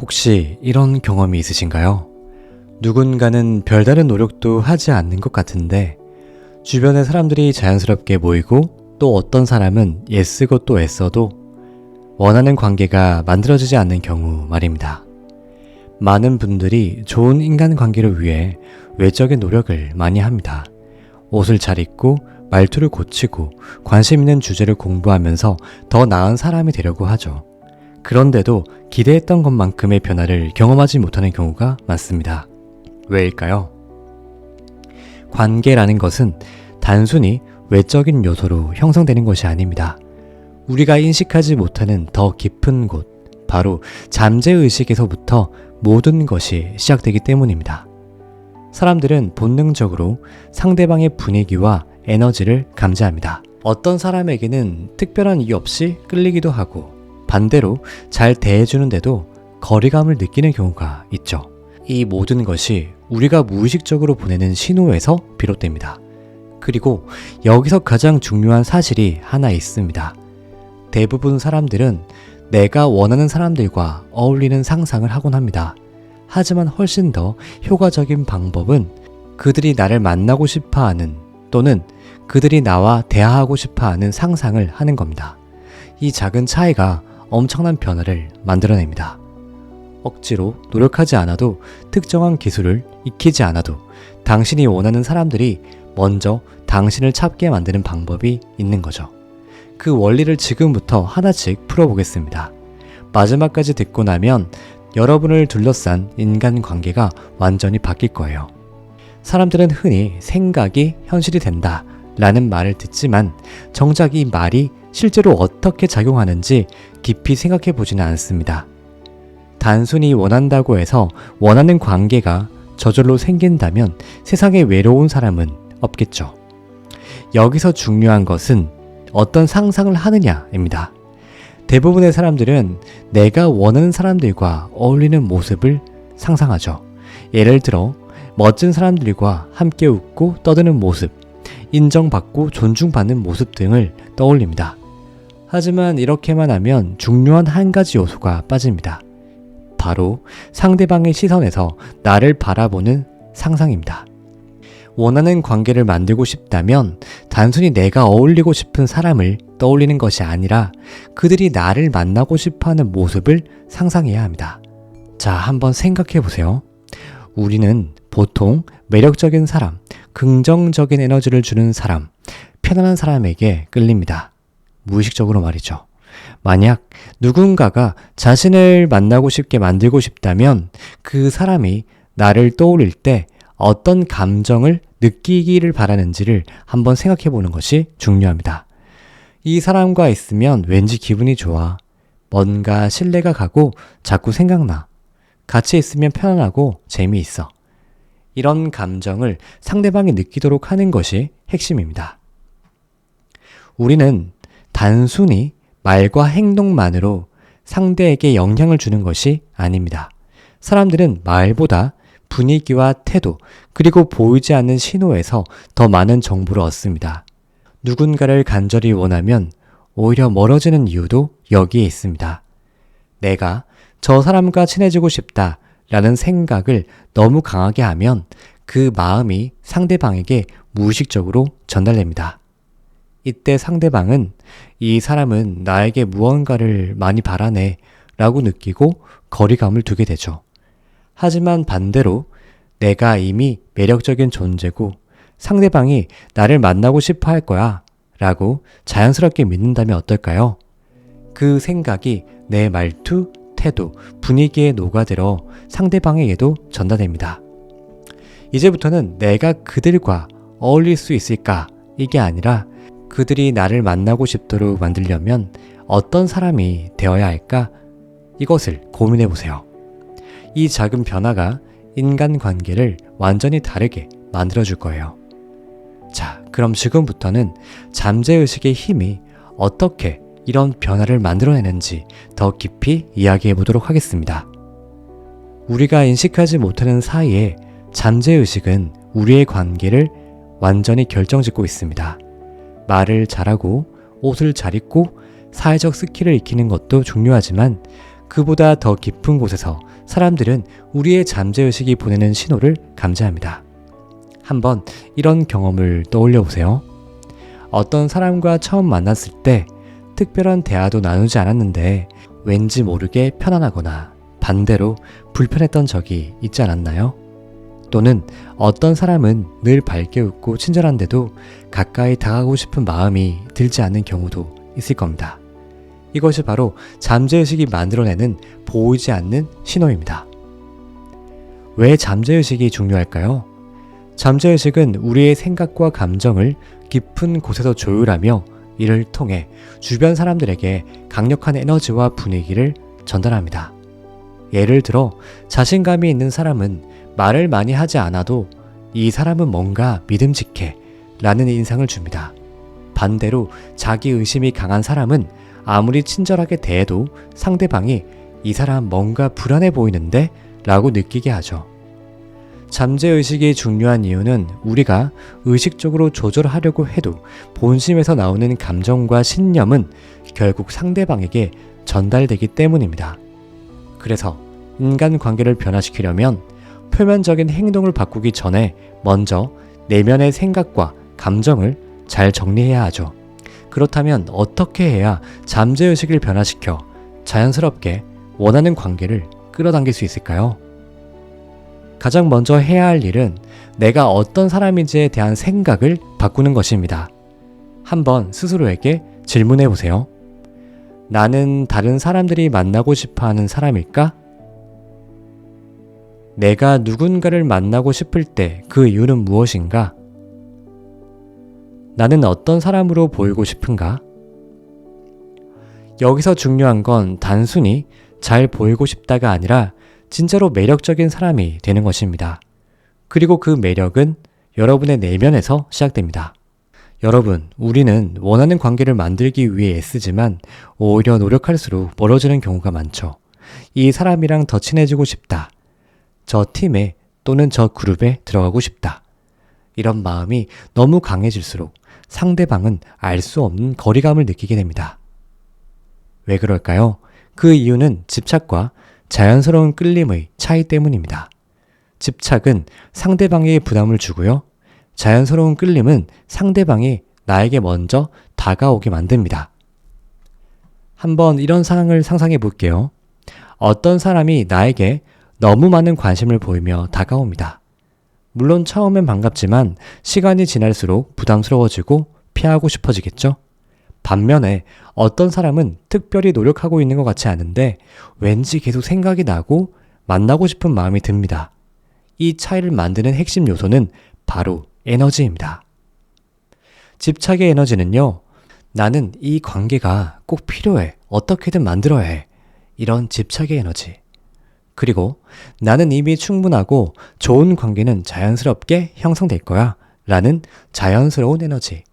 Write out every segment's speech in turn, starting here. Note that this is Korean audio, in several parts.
혹시 이런 경험이 있으신가요? 누군가는 별다른 노력도 하지 않는 것 같은데 주변에 사람들이 자연스럽게 모이고 또 어떤 사람은 애쓰고 또 애써도 원하는 관계가 만들어지지 않는 경우 말입니다. 많은 분들이 좋은 인간관계를 위해 외적인 노력을 많이 합니다. 옷을 잘 입고 말투를 고치고 관심 있는 주제를 공부하면서 더 나은 사람이 되려고 하죠. 그런데도 기대했던 것만큼의 변화를 경험하지 못하는 경우가 많습니다. 왜일까요? 관계라는 것은 단순히 외적인 요소로 형성되는 것이 아닙니다. 우리가 인식하지 못하는 더 깊은 곳, 바로 잠재의식에서부터 모든 것이 시작되기 때문입니다. 사람들은 본능적으로 상대방의 분위기와 에너지를 감지합니다. 어떤 사람에게는 특별한 이유 없이 끌리기도 하고 반대로 잘 대해주는데도 거리감을 느끼는 경우가 있죠. 이 모든 것이 우리가 무의식적으로 보내는 신호에서 비롯됩니다. 그리고 여기서 가장 중요한 사실이 하나 있습니다. 대부분 사람들은 내가 원하는 사람들과 어울리는 상상을 하곤 합니다. 하지만 훨씬 더 효과적인 방법은 그들이 나를 만나고 싶어하는 또는 그들이 나와 대화하고 싶어하는 상상을 하는 겁니다. 이 작은 차이가 엄청난 변화를 만들어냅니다. 억지로 노력하지 않아도 특정한 기술을 익히지 않아도 당신이 원하는 사람들이 먼저 당신을 찾게 만드는 방법이 있는 거죠. 그 원리를 지금부터 하나씩 풀어보겠습니다. 마지막까지 듣고 나면 여러분을 둘러싼 인간관계가 완전히 바뀔 거예요. 사람들은 흔히 생각이 현실이 된다 라는 말을 듣지만 정작 이 말이 실제로 어떻게 작용하는지 깊이 생각해 보지는 않습니다. 단순히 원한다고 해서 원하는 관계가 저절로 생긴다면 세상에 외로운 사람은 없겠죠. 여기서 중요한 것은 어떤 상상을 하느냐입니다. 대부분의 사람들은 내가 원하는 사람들과 어울리는 모습을 상상하죠. 예를 들어 멋진 사람들과 함께 웃고 떠드는 모습, 인정받고 존중받는 모습 등을 떠올립니다. 하지만 이렇게만 하면 중요한 한 가지 요소가 빠집니다. 바로 상대방의 시선에서 나를 바라보는 상상입니다. 원하는 관계를 만들고 싶다면 단순히 내가 어울리고 싶은 사람을 떠올리는 것이 아니라 그들이 나를 만나고 싶어하는 모습을 상상해야 합니다. 자, 한번 생각해 보세요. 우리는 보통 매력적인 사람, 긍정적인 에너지를 주는 사람, 편안한 사람에게 끌립니다. 무의식적으로 말이죠. 만약 누군가가 자신을 만나고 싶게 만들고 싶다면 그 사람이 나를 떠올릴 때 어떤 감정을 느끼기를 바라는지를 한번 생각해 보는 것이 중요합니다. 이 사람과 있으면 왠지 기분이 좋아. 뭔가 신뢰가 가고 자꾸 생각나. 같이 있으면 편안하고 재미있어. 이런 감정을 상대방이 느끼도록 하는 것이 핵심입니다. 우리는 단순히 말과 행동만으로 상대에게 영향을 주는 것이 아닙니다. 사람들은 말보다 분위기와 태도, 그리고 보이지 않는 신호에서 더 많은 정보를 얻습니다. 누군가를 간절히 원하면 오히려 멀어지는 이유도 여기에 있습니다. 내가 저 사람과 친해지고 싶다 라는 생각을 너무 강하게 하면 그 마음이 상대방에게 무의식적으로 전달됩니다. 이때 상대방은 이 사람은 나에게 무언가를 많이 바라네 라고 느끼고 거리감을 두게 되죠. 하지만 반대로 내가 이미 매력적인 존재고 상대방이 나를 만나고 싶어 할 거야 라고 자연스럽게 믿는다면 어떨까요? 그 생각이 내 말투, 태도, 분위기에 녹아들어 상대방에게도 전달됩니다. 이제부터는 내가 그들과 어울릴 수 있을까? 이게 아니라 그들이 나를 만나고 싶도록 만들려면 어떤 사람이 되어야 할까? 이것을 고민해 보세요. 이 작은 변화가 인간관계를 완전히 다르게 만들어줄 거예요. 자, 그럼 지금부터는 잠재의식의 힘이 어떻게 이런 변화를 만들어내는지 더 깊이 이야기해 보도록 하겠습니다. 우리가 인식하지 못하는 사이에 잠재의식은 우리의 관계를 완전히 결정짓고 있습니다. 말을 잘하고 옷을 잘 입고 사회적 스킬을 익히는 것도 중요하지만 그보다 더 깊은 곳에서 사람들은 우리의 잠재의식이 보내는 신호를 감지합니다. 한번 이런 경험을 떠올려 보세요. 어떤 사람과 처음 만났을 때 특별한 대화도 나누지 않았는데 왠지 모르게 편안하거나 반대로 불편했던 적이 있지 않았나요? 또는 어떤 사람은 늘 밝게 웃고 친절한데도 가까이 다가가고 싶은 마음이 들지 않는 경우도 있을 겁니다. 이것이 바로 잠재의식이 만들어내는 보이지 않는 신호입니다. 왜 잠재의식이 중요할까요? 잠재의식은 우리의 생각과 감정을 깊은 곳에서 조율하며 이를 통해 주변 사람들에게 강력한 에너지와 분위기를 전달합니다. 예를 들어 자신감이 있는 사람은 말을 많이 하지 않아도 이 사람은 뭔가 믿음직해 라는 인상을 줍니다. 반대로 자기의심이 강한 사람은 아무리 친절하게 대해도 상대방이 이 사람 뭔가 불안해 보이는데 라고 느끼게 하죠. 잠재의식이 중요한 이유는 우리가 의식적으로 조절하려고 해도 본심에서 나오는 감정과 신념은 결국 상대방에게 전달되기 때문입니다. 그래서 인간관계를 변화시키려면 표면적인 행동을 바꾸기 전에 먼저 내면의 생각과 감정을 잘 정리해야 하죠. 그렇다면 어떻게 해야 잠재의식을 변화시켜 자연스럽게 원하는 관계를 끌어당길 수 있을까요? 가장 먼저 해야 할 일은 내가 어떤 사람인지에 대한 생각을 바꾸는 것입니다. 한번 스스로에게 질문해 보세요. 나는 다른 사람들이 만나고 싶어 하는 사람일까? 내가 누군가를 만나고 싶을 때 그 이유는 무엇인가? 나는 어떤 사람으로 보이고 싶은가? 여기서 중요한 건 단순히 잘 보이고 싶다가 아니라 진짜로 매력적인 사람이 되는 것입니다. 그리고 그 매력은 여러분의 내면에서 시작됩니다. 여러분, 우리는 원하는 관계를 만들기 위해 애쓰지만 오히려 노력할수록 멀어지는 경우가 많죠. 이 사람이랑 더 친해지고 싶다. 저 팀에 또는 저 그룹에 들어가고 싶다. 이런 마음이 너무 강해질수록 상대방은 알 수 없는 거리감을 느끼게 됩니다. 왜 그럴까요? 그 이유는 집착과 자연스러운 끌림의 차이 때문입니다. 집착은 상대방에게 부담을 주고요. 자연스러운 끌림은 상대방이 나에게 먼저 다가오게 만듭니다. 한번 이런 상황을 상상해 볼게요. 어떤 사람이 나에게 너무 많은 관심을 보이며 다가옵니다. 물론 처음엔 반갑지만 시간이 지날수록 부담스러워지고 피하고 싶어지겠죠? 반면에 어떤 사람은 특별히 노력하고 있는 것 같지 않은데 왠지 계속 생각이 나고 만나고 싶은 마음이 듭니다. 이 차이를 만드는 핵심 요소는 바로 에너지입니다. 집착의 에너지는요, 나는 이 관계가 꼭 필요해. 어떻게든 만들어야 해. 이런 집착의 에너지. 그리고 나는 이미 충분하고 좋은 관계는 자연스럽게 형성될 거야. 라는 자연스러운 에너지.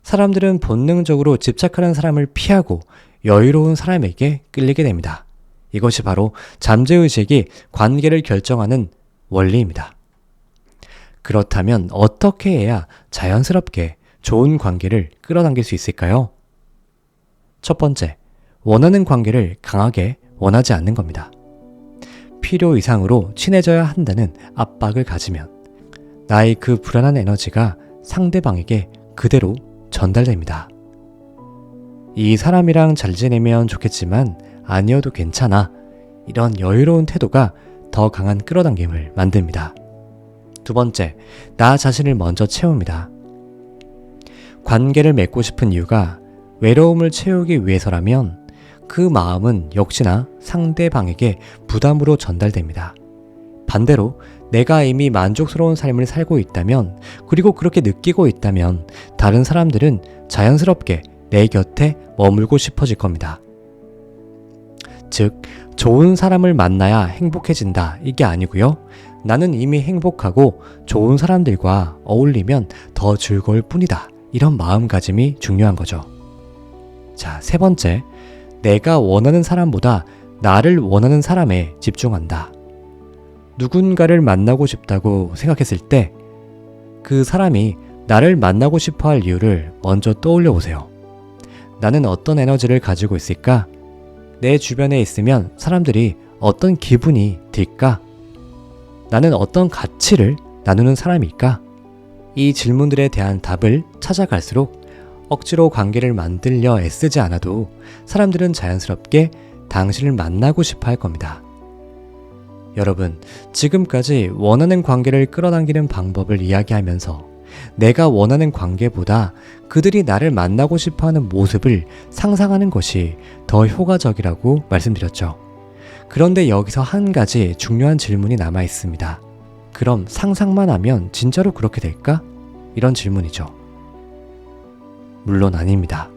사람들은 본능적으로 집착하는 사람을 피하고 여유로운 사람에게 끌리게 됩니다. 이것이 바로 잠재의식이 관계를 결정하는 원리입니다. 그렇다면 어떻게 해야 자연스럽게 좋은 관계를 끌어당길 수 있을까요? 첫 번째, 원하는 관계를 강하게 원하지 않는 겁니다. 필요 이상으로 친해져야 한다는 압박을 가지면 나의 그 불안한 에너지가 상대방에게 그대로 전달됩니다. 이 사람이랑 잘 지내면 좋겠지만 아니어도 괜찮아. 이런 여유로운 태도가 더 강한 끌어당김을 만듭니다. 두 번째, 나 자신을 먼저 채웁니다. 관계를 맺고 싶은 이유가 외로움을 채우기 위해서라면 그 마음은 역시나 상대방에게 부담으로 전달됩니다. 반대로 내가 이미 만족스러운 삶을 살고 있다면, 그리고 그렇게 느끼고 있다면 다른 사람들은 자연스럽게 내 곁에 머물고 싶어질 겁니다. 즉, 좋은 사람을 만나야 행복해진다, 이게 아니고요. 나는 이미 행복하고 좋은 사람들과 어울리면 더 즐거울 뿐이다. 이런 마음가짐이 중요한 거죠. 자, 세 번째, 내가 원하는 사람보다 나를 원하는 사람에 집중한다. 누군가를 만나고 싶다고 생각했을 때 그 사람이 나를 만나고 싶어 할 이유를 먼저 떠올려 보세요. 나는 어떤 에너지를 가지고 있을까? 내 주변에 있으면 사람들이 어떤 기분이 들까? 나는 어떤 가치를 나누는 사람일까? 이 질문들에 대한 답을 찾아갈수록 억지로 관계를 만들려 애쓰지 않아도 사람들은 자연스럽게 당신을 만나고 싶어 할 겁니다. 여러분, 지금까지 원하는 관계를 끌어당기는 방법을 이야기하면서 내가 원하는 관계보다 그들이 나를 만나고 싶어 하는 모습을 상상하는 것이 더 효과적이라고 말씀드렸죠. 그런데 여기서 한 가지 중요한 질문이 남아 있습니다. 그럼 상상만 하면 진짜로 그렇게 될까? 이런 질문이죠. 물론 아닙니다.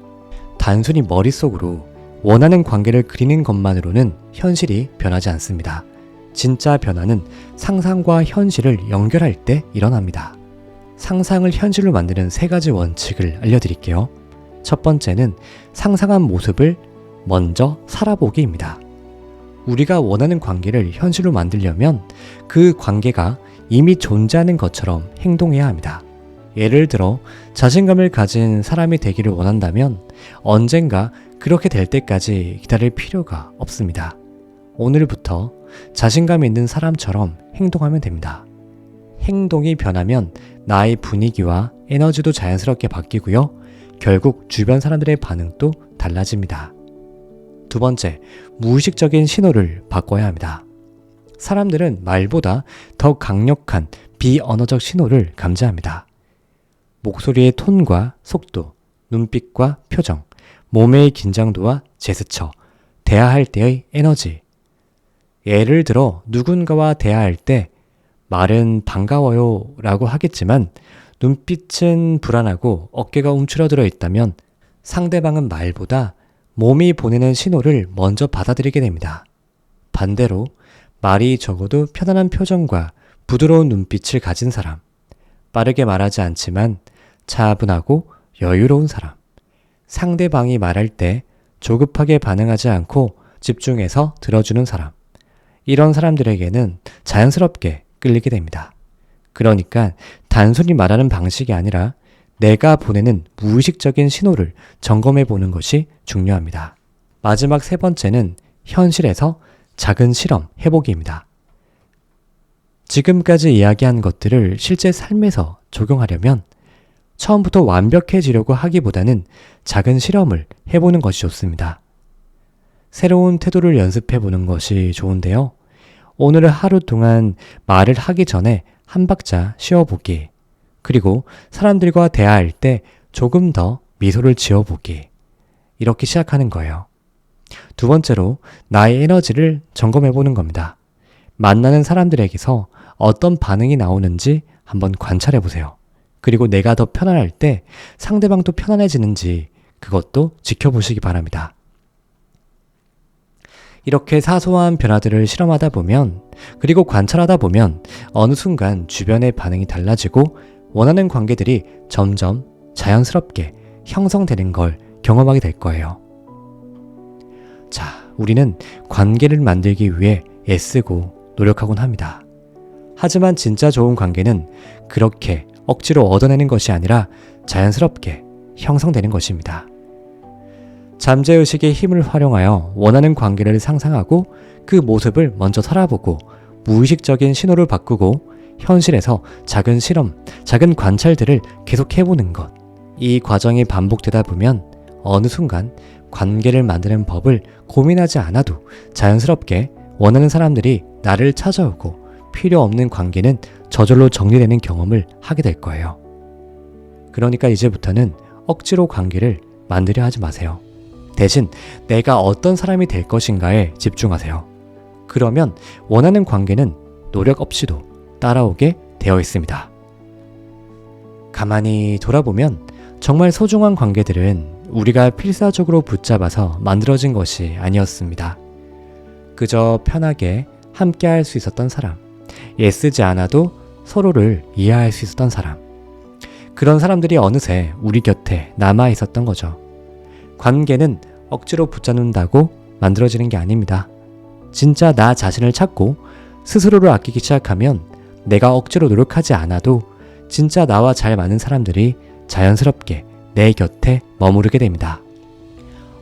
단순히 머릿속으로 원하는 관계를 그리는 것만으로는 현실이 변하지 않습니다. 진짜 변화는 상상과 현실을 연결할 때 일어납니다. 상상을 현실로 만드는 3가지 원칙을 알려드릴게요. 첫 번째는 상상한 모습을 먼저 살아보기입니다. 우리가 원하는 관계를 현실로 만들려면 그 관계가 이미 존재하는 것처럼 행동해야 합니다. 예를 들어 자신감을 가진 사람이 되기를 원한다면 언젠가 그렇게 될 때까지 기다릴 필요가 없습니다. 오늘부터 자신감 있는 사람처럼 행동하면 됩니다. 행동이 변하면 나의 분위기와 에너지도 자연스럽게 바뀌고요. 결국 주변 사람들의 반응도 달라집니다. 두 번째, 무의식적인 신호를 바꿔야 합니다. 사람들은 말보다 더 강력한 비언어적 신호를 감지합니다. 목소리의 톤과 속도, 눈빛과 표정, 몸의 긴장도와 제스처, 대화할 때의 에너지. 예를 들어 누군가와 대화할 때 말은 반가워요 라고 하겠지만 눈빛은 불안하고 어깨가 움츠러들어 있다면 상대방은 말보다 몸이 보내는 신호를 먼저 받아들이게 됩니다. 반대로 말이 적어도 편안한 표정과 부드러운 눈빛을 가진 사람, 빠르게 말하지 않지만 차분하고 여유로운 사람, 상대방이 말할 때 조급하게 반응하지 않고 집중해서 들어주는 사람, 이런 사람들에게는 자연스럽게 끌리게 됩니다. 그러니까 단순히 말하는 방식이 아니라 내가 보내는 무의식적인 신호를 점검해 보는 것이 중요합니다. 마지막 3번째는 현실에서 작은 실험 해보기입니다. 지금까지 이야기한 것들을 실제 삶에서 적용하려면 처음부터 완벽해지려고 하기보다는 작은 실험을 해보는 것이 좋습니다. 새로운 태도를 연습해보는 것이 좋은데요. 오늘 하루 동안 말을 하기 전에 한 박자 쉬어보기, 그리고 사람들과 대화할 때 조금 더 미소를 지어보기, 이렇게 시작하는 거예요. 두 번째로 나의 에너지를 점검해보는 겁니다. 만나는 사람들에게서 어떤 반응이 나오는지 한번 관찰해보세요. 그리고 내가 더 편안할 때 상대방도 편안해지는지 그것도 지켜보시기 바랍니다. 이렇게 사소한 변화들을 실험하다 보면, 그리고 관찰하다 보면 어느 순간 주변의 반응이 달라지고 원하는 관계들이 점점 자연스럽게 형성되는 걸 경험하게 될 거예요. 자, 우리는 관계를 만들기 위해 애쓰고 노력하곤 합니다. 하지만 진짜 좋은 관계는 그렇게 억지로 얻어내는 것이 아니라 자연스럽게 형성되는 것입니다. 잠재의식의 힘을 활용하여 원하는 관계를 상상하고 그 모습을 먼저 살아보고 무의식적인 신호를 바꾸고 현실에서 작은 실험, 작은 관찰들을 계속 해보는 것. 이 과정이 반복되다 보면 어느 순간 관계를 만드는 법을 고민하지 않아도 자연스럽게 원하는 사람들이 나를 찾아오고 필요 없는 관계는 저절로 정리되는 경험을 하게 될 거예요. 그러니까 이제부터는 억지로 관계를 만들려 하지 마세요. 대신 내가 어떤 사람이 될 것인가에 집중하세요. 그러면 원하는 관계는 노력 없이도 따라오게 되어 있습니다. 가만히 돌아보면 정말 소중한 관계들은 우리가 필사적으로 붙잡아서 만들어진 것이 아니었습니다. 그저 편하게 함께 할 수 있었던 사람, 애쓰지 않아도 서로를 이해할 수 있었던 사람, 그런 사람들이 어느새 우리 곁에 남아 있었던 거죠. 관계는 억지로 붙잡는다고 만들어지는 게 아닙니다. 진짜 나 자신을 찾고 스스로를 아끼기 시작하면 내가 억지로 노력하지 않아도 진짜 나와 잘 맞는 사람들이 자연스럽게 내 곁에 머무르게 됩니다.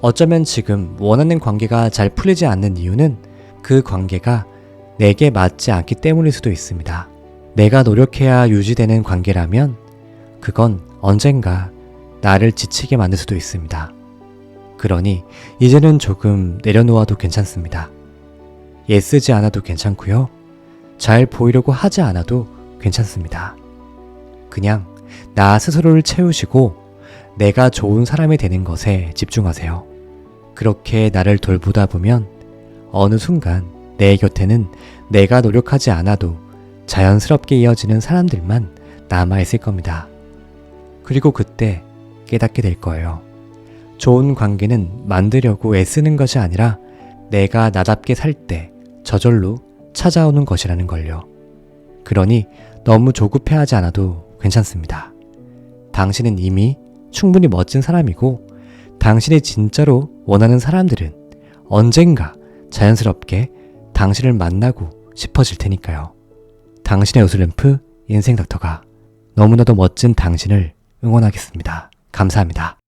어쩌면 지금 원하는 관계가 잘 풀리지 않는 이유는 그 관계가 내게 맞지 않기 때문일 수도 있습니다. 내가 노력해야 유지되는 관계라면 그건 언젠가 나를 지치게 만들 수도 있습니다. 그러니 이제는 조금 내려놓아도 괜찮습니다. 애쓰지 않아도 괜찮고요. 잘 보이려고 하지 않아도 괜찮습니다. 그냥 나 스스로를 채우시고 내가 좋은 사람이 되는 것에 집중하세요. 그렇게 나를 돌보다 보면 어느 순간 내 곁에는 내가 노력하지 않아도 자연스럽게 이어지는 사람들만 남아있을 겁니다. 그리고 그때 깨닫게 될 거예요. 좋은 관계는 만들려고 애쓰는 것이 아니라 내가 나답게 살 때 저절로 찾아오는 것이라는 걸요. 그러니 너무 조급해하지 않아도 괜찮습니다. 당신은 이미 충분히 멋진 사람이고 당신이 진짜로 원하는 사람들은 언젠가 자연스럽게 당신을 만나고 싶어질 테니까요. 당신의 요술램프 인생닥터가 너무나도 멋진 당신을 응원하겠습니다. 감사합니다.